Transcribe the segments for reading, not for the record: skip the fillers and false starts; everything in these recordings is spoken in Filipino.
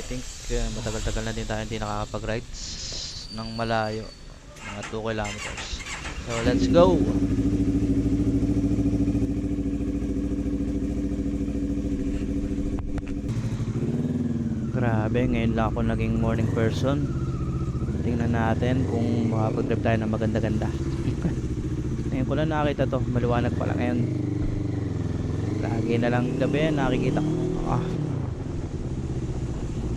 think matagal-tagal na din tayo hindi nakakapag-rides ng malayo, mga 2 kilometers. So let's go. Grabe, ngayon lang ako naging morning person. Tingnan natin kung makapag-drive tayo ng maganda-ganda. Ngayon ko lang nakita to, maliwanag pa lang ngayon. Lagi na lang gabi nakikita ko.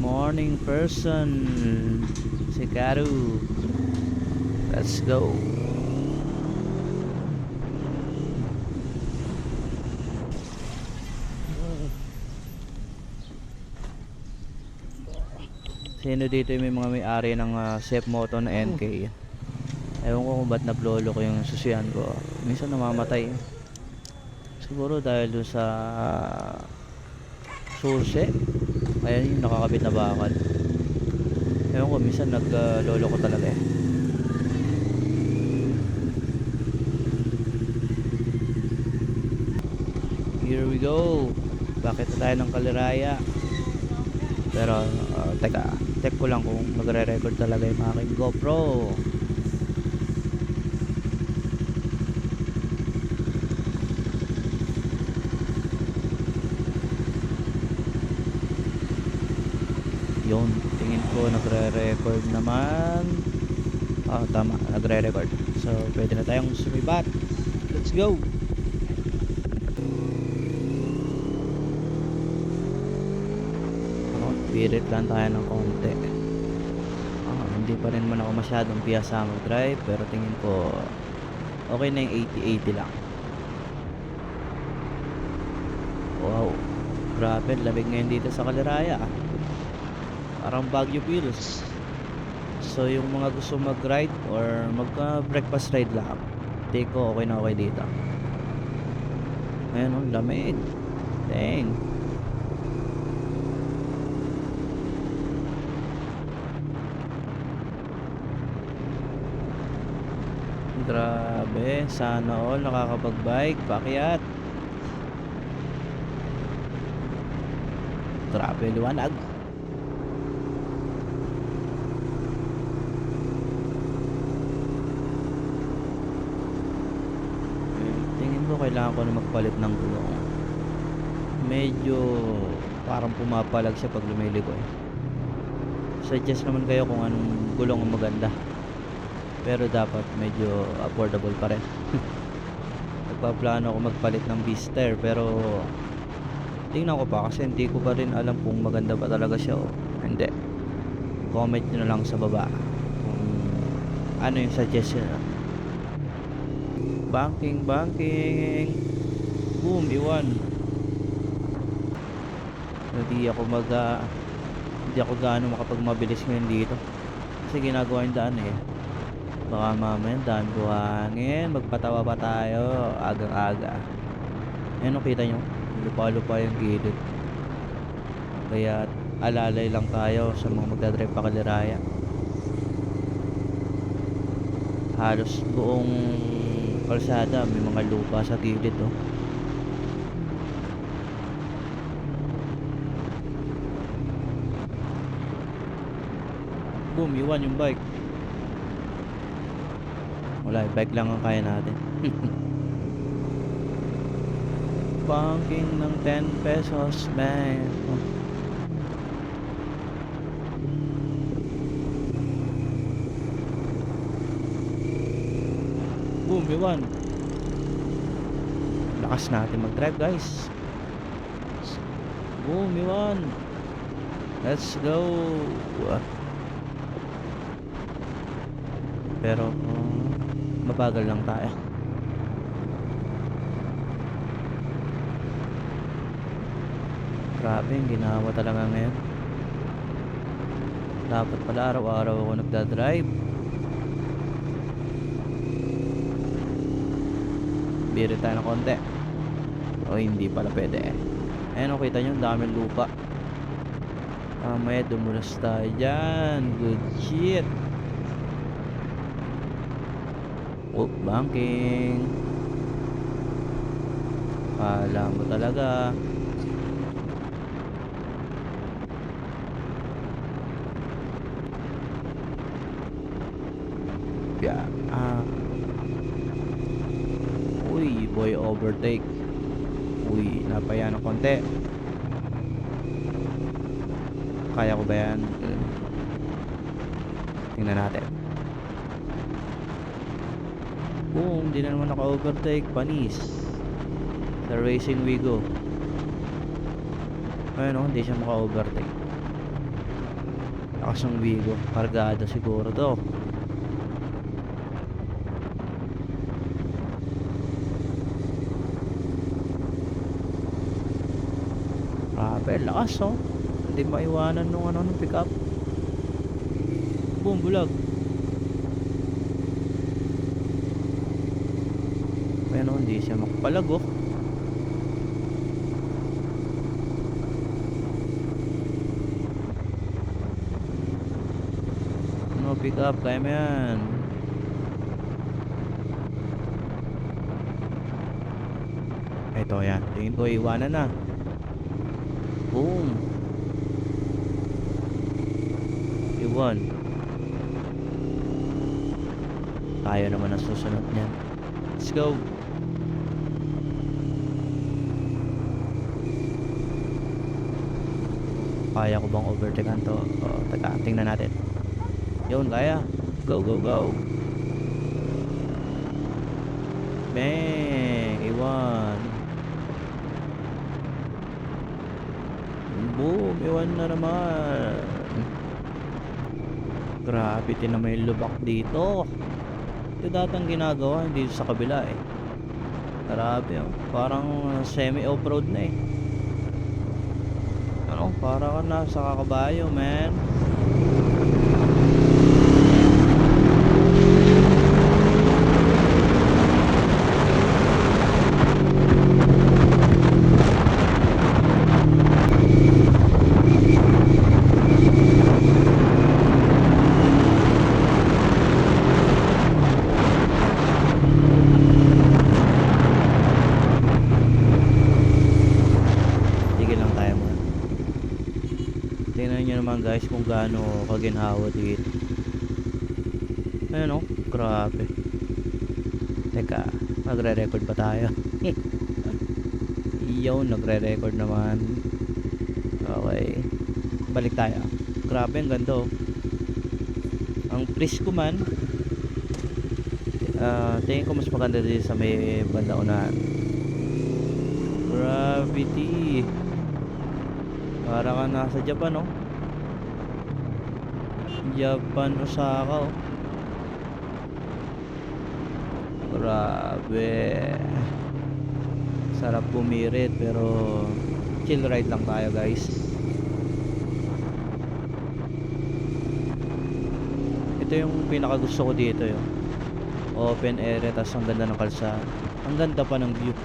Morning person, si Karu. Let's go. Sino dito yung may mga may-ari ng safe moto na NK? Ewan ko kung ba't naglolo ko yung susiyan ko. Minsan namamatay. Siguro dahil doon sa susi. Ayan yung nakakabit na bakal. Ewan ko, minsan naglolo ko talaga eh. Here we go. Bakit na tayo ng Kaliraya? Pero teka, check ko lang kung magre-record talaga yung aking GoPro. Yun, tingin ko nagre-record naman. Tama, nagre-record. So pwede na tayong sumibat. Let's go. Pirit lang tayo ng konti. Hindi pa rin man ako masyadong piyasa mag-drive, pero tingin ko okay na yung 80-80 lang. Wow, grabe, lamig ngayon dito sa Kaliraya. Parang Baguio feels. So yung mga gusto mag-ride or mag-breakfast ride lang, take ko okay na okay dito. Ayan o, lamig. Dang. Grabe, sana all nakakapag-bike, paakyat. Grabe, liwanag. Tingin ko kailangan ko na magpalit ng gulong. Medyo parang pumapalag siya pag lumiliko eh. Suggest naman kayo kung anong gulong ang maganda. Pero dapat medyo affordable pa rin. Nagpaplano ako magpalit ng Beaster, pero tingnan ko pa kasi hindi ko pa rin alam kung maganda ba talaga siya o hindi. Comment nyo na lang sa baba kung ano yung suggestion. Banking. Boom, iwan. Hindi ako gaano makapagmabilis ngayon dito kasi ginagawa yung daan eh. Baka mamaya daan buhangin, magpatawa pa tayo agang-aga. Ayan o, kita nyo, lupa-lupa yung gilid. Kaya alalay lang tayo sa mga magdadrive pa Kaliraya. Halos buong kalsada may mga lupa sa gilid oh. Boom, iwan yung bike. Wala, bike lang ang kaya natin. Banking ng 10 pesos, man. Boom, iwan. Lakas natin mag-drive, guys. Boom, iwan. Let's go. Pero mabagal lang tayo. Grabe yung ginawa talaga ngayon. Dapat pala araw-araw ako nagdadrive. Biri tayo ng konti. O hindi pala pwede eh. Ayan o, kita nyo, daming lupa. Mamaya dumulas tayo dyan. Good shit. Banking. Kala mo talaga. boy overtake. Uy, napaya ng konti. Kaya ko ba yan? Tingnan natin. Boom, di na naman naka-overtake. Panis. Sa racing we go. Ayun o, hindi siya maka-overtake. Lakas ng Wigo. Kargado siguro to. Grabe, lakas oh. Hindi maiwanan nung nung pick up. Boom, bulag. Ayun o, hindi siya makapalag oh. No pick up, kaya mo yan. Ito yan, tingin ko iwanan na. Boom. Iwan. Tayo naman ang susunod niyan. Let's go. Kaya ko bang overtakean to? Teka, tingnan natin. Yun, kaya. Go, go, go. Bang! Iwan. Boom! Iwan na naman. Grabe, na may lubak dito. Ito datang ginagawa, hindi sa kabila eh. Grabe oh. Parang semi off-road na eh. Ano? Para ka nasa kakabayo, man. Tingnan nyo naman guys kung gaano kaginhawa dito. Ayun oh, grabe. Teka, magre-record ba tayo? Iyon, nagre-record naman. Okay, balik tayo. Grabe, ang ganda oh. Ang presko man. Tingin ko mas maganda dito sa may banda unahan. Gravity. Para ka nasa Japan oh. Japan, Osaka oh. Grabe. Sarap bumirit pero chill ride lang tayo guys. Ito yung pinaka gusto ko dito yung open area, tas ang ganda ng kalsada. Ang ganda pa ng view.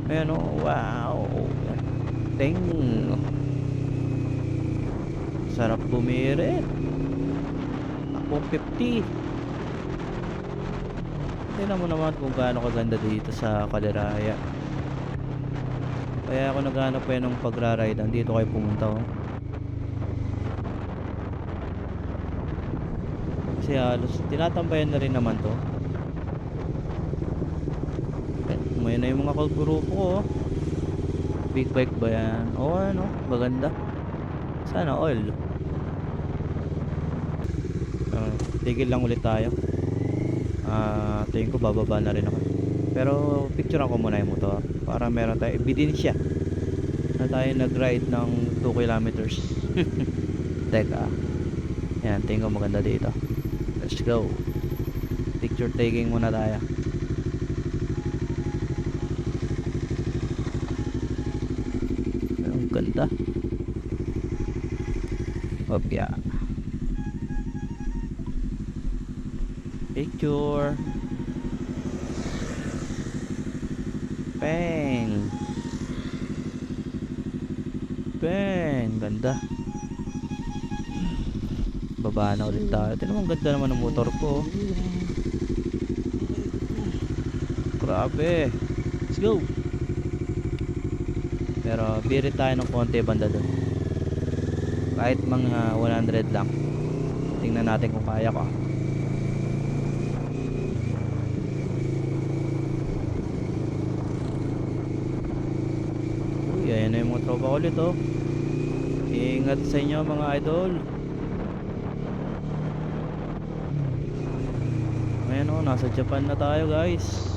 Ayan oh, wow. Dang. Sarap bumirit. Ako 50. Tingnan mo naman kung gaano kaganda dito sa Kaleraya. Kaya ako naghanap pa ng pagra-ride. Dito kayo pumunta oh. Kasi halos tinatambayan na rin naman to. May na yung mga kagrupo ko oh. Big bike ba yan? Oo, ano, maganda. Sana all. Tigil lang ulit tayo. Tingin ko bababa na rin ako. Pero picturean ko muna yung motor para meron tayo ebidensya na tayo nag-ride ng 2 kilometers. Teka. Yan, tingin ko maganda dito. Let's go. Picture taking muna tayo. Ganda. Opya. Picture. Bang. Bang. Ganda. Baba na ulit tayo. Ito naman ganda naman ng motor ko. Grabe. Let's go. Pero birit tayo ng konti banda doon. Kahit mga 100 lang. Tingnan natin kung kaya ko. Ayan na yung mga tropa ko ulit, oh. Ingat sa inyo mga idol. Ayan, oh, nasa Japan na tayo guys.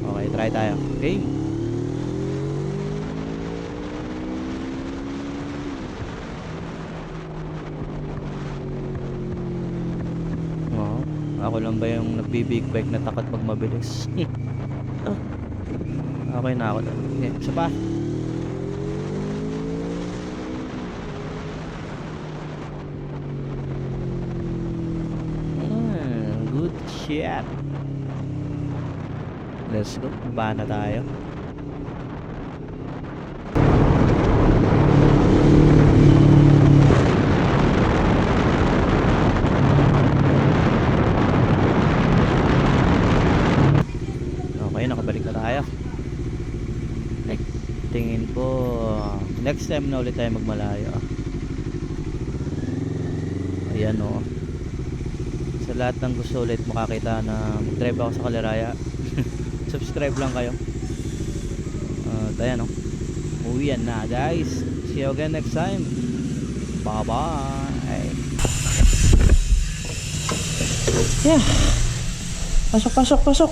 Okay, try tayo. Game. Oh, ako lang ba yung nagbibig bike na takot pag mabilis? Okay na ako doon. Okay, isa pa. Good shit. Let's go. Baba na tayo. Okay, nakabalik na tayo. Tingin ko next time na ulit tayo magmalayo. Ayan, oh. Sa lahat ng gusto ulit makakita na mag-drive ako sa Kalaraya, subscribe lang kayo. Ayan, oh. Uwian na guys. See you again next time. Bye bye. Yeah. Pasok, pasok, pasok.